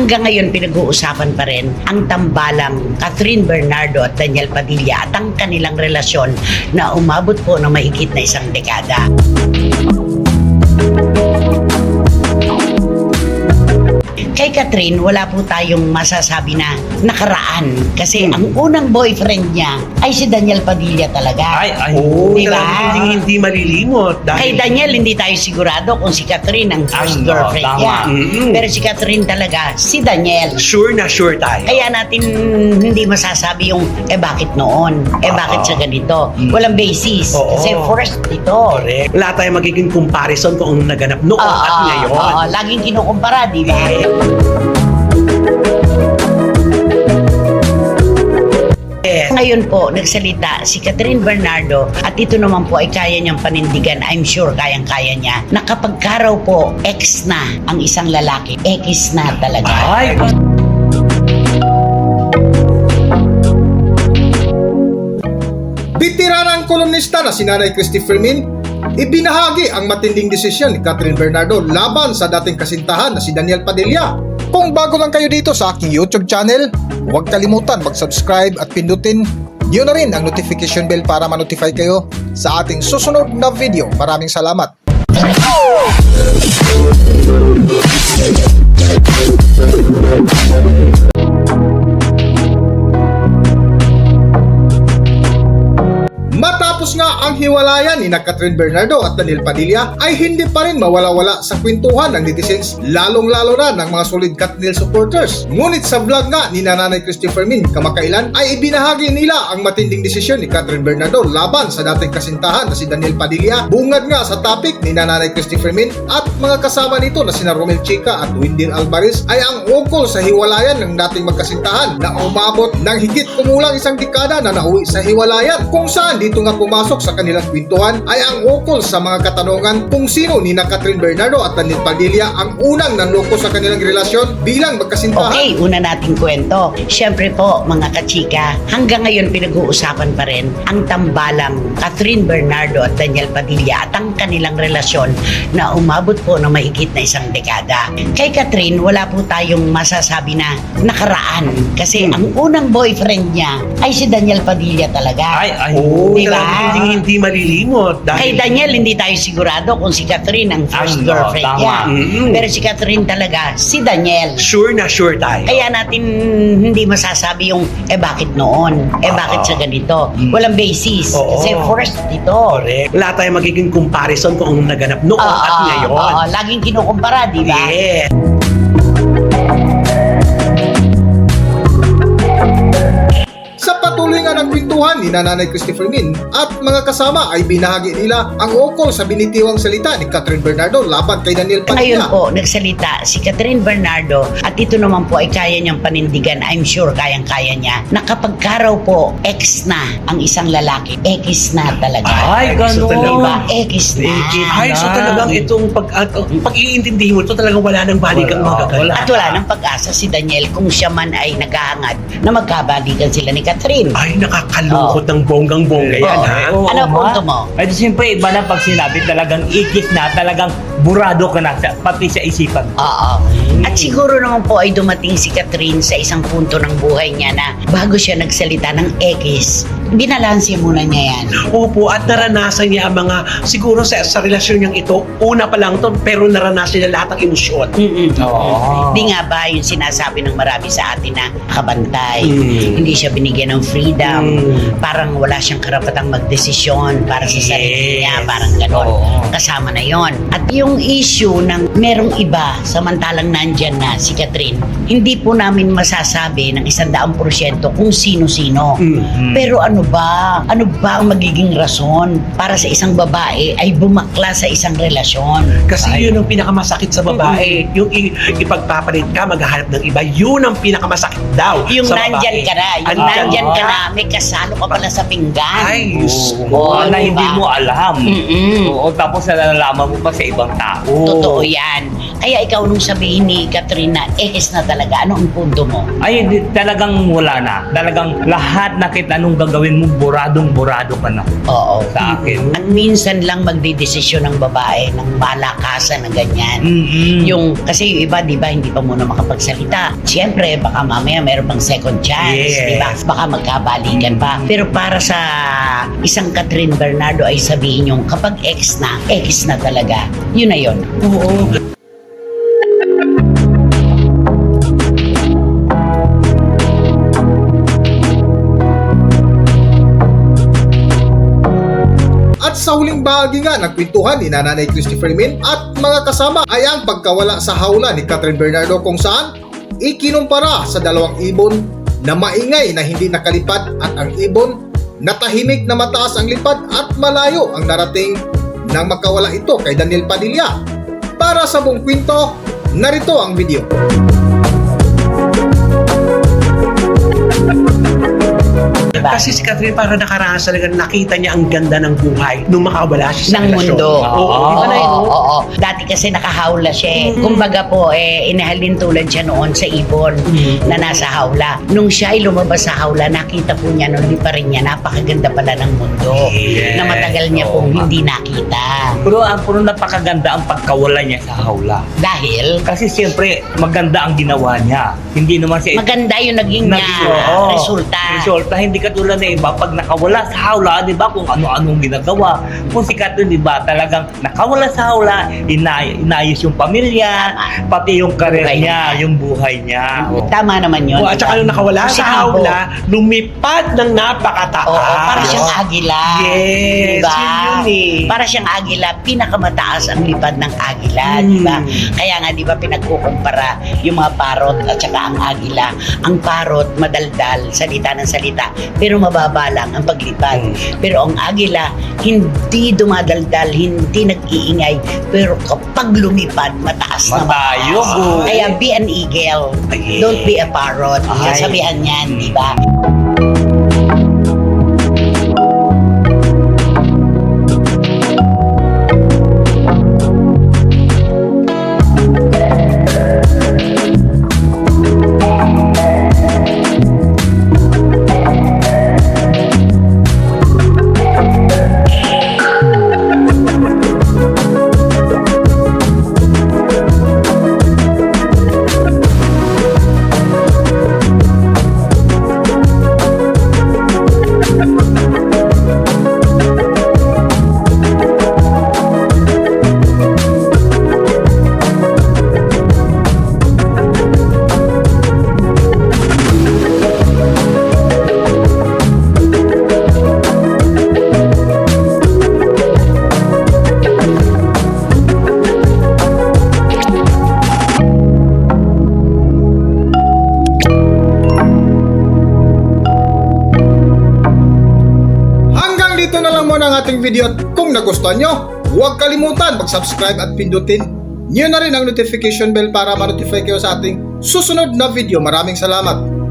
Hanggang ngayon pinag-uusapan pa rin ang tambalang Catherine Bernardo at Daniel Padilla at ang kanilang relasyon na umabot po ng mahigit na isang dekada. Kay Catherine, wala po tayong masasabi na nakaraan. Kasi ang unang boyfriend niya ay si Daniel Padilla talaga. Oo, Diba? talagang hindi malilimot. Kay Daniel, hindi tayo sigurado kung si Catherine ang first girlfriend niya. Pero si Catherine talaga, si Daniel. Sure na sure tayo. Kaya natin hindi masasabi yung, bakit noon? Bakit sa ganito? Walang basis. Oo. Kasi first ito. Correct. Wala tayong magiging comparison kung anong naganap noon at ngayon. Oo, laging kinukumpara, di ba? Ngayon po, nagsalita si Catherine Bernardo at ito naman po ay kaya niyang panindigan, I'm sure kayang-kaya niya, na kapag karaw po, ex na ang isang lalaki, ex na talaga. Bitiranang kolumnista na si Nanay Christy Fermin, ibinahagi ang matinding desisyon ni Catherine Bernardo laban sa dating kasintahan na si Daniel Padilla. Kung bago lang kayo dito sa aking YouTube channel, huwag kalimutan mag-subscribe at pindutin niyo na rin ang notification bell para ma-notify kayo sa ating susunod na video. Maraming salamat! Matapos nga ang hiwalayan ni Catherine Bernardo at Daniel Padilla ay hindi pa rin mawala-wala sa kwentuhan ng netizens, lalong-lalo na ng mga solid Katniel supporters. Ngunit sa vlog nga ni Nanay Christy Fermin kamakailan ay ibinahagi nila ang matinding desisyon ni Catherine Bernardo laban sa dating kasintahan na si Daniel Padilla. Bungad nga sa topic ni Nanay Christy Fermin at mga kasama nito na sina Romel Chica at Windin Alvarez ay ang ukol sa hiwalayan ng dating magkasintahan na umabot ng higit kumulang isang dekada na nauwi sa hiwalayan, kung saan dito nga pumasok sa kanilang kwentuhan ay ang ukol sa mga katanungan kung sino ni Catherine Bernardo at Daniel Padilla ang unang nanloko sa kanilang relasyon bilang magkasintahan. Okay, una nating kwento. Siyempre po, mga kachika, hanggang ngayon pinag-uusapan pa rin ang tambalang Catherine Bernardo at Daniel Padilla at ang kanilang relasyon na umabot po ng mahigit na isang dekada. Kay Catherine, wala po tayong masasabi na nakaraan. Kasi ang unang boyfriend niya ay si Daniel Padilla talaga. Oo, Diba? talagang hindi malilimot. Kay Daniel, hindi tayo sigurado kung si Catherine ang first girlfriend niya. Pero si Catherine talaga, si Daniel. Sure na sure tayo. Kaya natin hindi masasabi yung, bakit noon? Bakit sa ganito? Walang basis. Kasi first ito. Correct. Wala tayong magiging comparison kung anong naganap noon at ngayon. Laging kinukumpara, di ba? Yes. Sa patuloy nga ng kwentuhan ni Nanay Christy Fermin at mga kasama ay binahagi nila ang ukol sa binitiwang salita ni Catherine Bernardo laban kay Daniel Ngayon Padilla. po, nagsalita si Catherine Bernardo at ito naman po ay kaya niyang panindigan, I'm sure kayang-kaya niya, na kapag karaw po, ex na ang isang lalaki, ex na talaga. So Diba? Ex na. So talagang itong pag-iintindi mo, ito talagang wala nang balikan magagawa. At wala nang pag-asa si Daniel kung siya man ay naghahangad na magkabalikan sila ni Catherine. Ay, nakakalungkot ng bonggang-bongga yan, ha? Ano punto mo? At siyempre, iba na pag sinabi talagang ikis na, talagang burado ka na, pati sa isipan. Oo. At siguro naman po ay dumating si Catherine sa isang punto ng buhay niya na bago siya nagsalita ng ekis, binalanse muna niya yan. Opo, at naranasan niya ang mga, siguro sa relasyon niyang ito, una pa lang to, pero naranasan niya lahat ng emosyon. Di nga ba yung sinasabi ng marami sa atin na kabantay, hindi siya binigyan ng freedom, parang wala siyang karapatang magdesisyon para sa sarili niya, parang gano'n. Kasama na yon. At yung issue ng merong iba, samantalang nandyan na si Catherine, hindi po namin masasabi ng 100% kung sino-sino. Pero ano ba ang magiging rason para sa isang babae ay bumakla sa isang relasyon? Kasi yun ang pinakamasakit sa babae. Yung ipagpapalit ka, maghahanap ng iba, yun ang pinakamasakit daw Yung sa nandyan babae. ka na, yung nandyan ka na, may kasalo ka pala sa pinggan. Ay, Diyos ko. Oo, na diba? hindi mo alam. Oo, tapos nalalaman mo pa sa ibang tao. Totoo yan. Kaya ikaw nung sabihin ni Catherine na ehis na talaga, ano ang punto mo? Ay, talagang wala na. Talagang lahat na kita anong gagawin mo, buradong-burado ka na Oo. sa akin. At minsan lang magdidesisyon ng babae ng malakasan na ganyan. Yung, kasi yung iba, di ba, hindi pa muna makapagsalita. Siyempre, baka mamaya meron pang second chance, Yes. di ba? Baka magkabalikan pa. Pero para sa isang Catherine Bernardo ay sabihin yung kapag ex na talaga. Yun na yun. Oo. At sa huling bahagi nga ng kwentuhan ni Nanay Christopher Min at mga kasama ay ang pagkawala sa hawla ni Catherine Bernardo kung saan ikinumpara sa dalawang ibon na maingay na hindi nakalipad at ang ibon na tahimik na mataas ang lipad at malayo ang narating nang makawala ito kay Daniel Padilla. Para sa buong kwento, narito ang video. Diba? Kasi si Catherine para nakaranas talaga, nakita niya ang ganda ng buhay nung makawala siya sa Ng relasyon. mundo. Oo. Di ba na yun? Oo. Dati kasi nakahawla siya. Kumbaga po, inahalin tulad siya noon sa ibon na nasa hawla. Nung siya ay lumabas sa hawla, nakita po niya nung pa rin niya, napakaganda pala ng mundo. Yes. Na matagal niya Oo, pong nga. hindi nakita. Puro napakaganda ang pagkawala niya sa hawla. Dahil, Kasi siyempre, maganda ang ginawa niya. Hindi naman siya maganda yung naging Oo. resulta. Resulta, hindi katulad na iba, pag nakawala sa hawla, di ba, kung ano-anong ginagawa. Kung si Catherine, di ba, talagang nakawala sa hawla, inayos yung pamilya, pati yung karir Buhay niya, niya. yung buhay niya. Oo. Tama naman yun. Oo, at saka nung nakawala Kasi sa abo. hawla, lumipad ng napakataas. Oo, para siyang agila. Yes, Diba? yun yun eh. Para siyang agila, pinakamataas ang lipad ng agila, di ba? Kaya nga, di ba, pinagkukumpara yung mga parot at saka ang agila. Ang parot, madaldal, salita ng salita, pero mababa lang ang paglipad. Pero ang agila, hindi dumadaldal, hindi nag-iingay, pero kapag lumipad, mataas na Matayo, mataas. boy. Kaya be an eagle. Ay. Don't be a parrot. Ay. Sasabihan niyan, di ba? Hanggang dito na lang muna ang ating video at kung nagustuhan nyo, huwag kalimutan mag-subscribe at pindutin nyo na rin ang notification bell para ma-notify kayo sa ating susunod na video. Maraming salamat!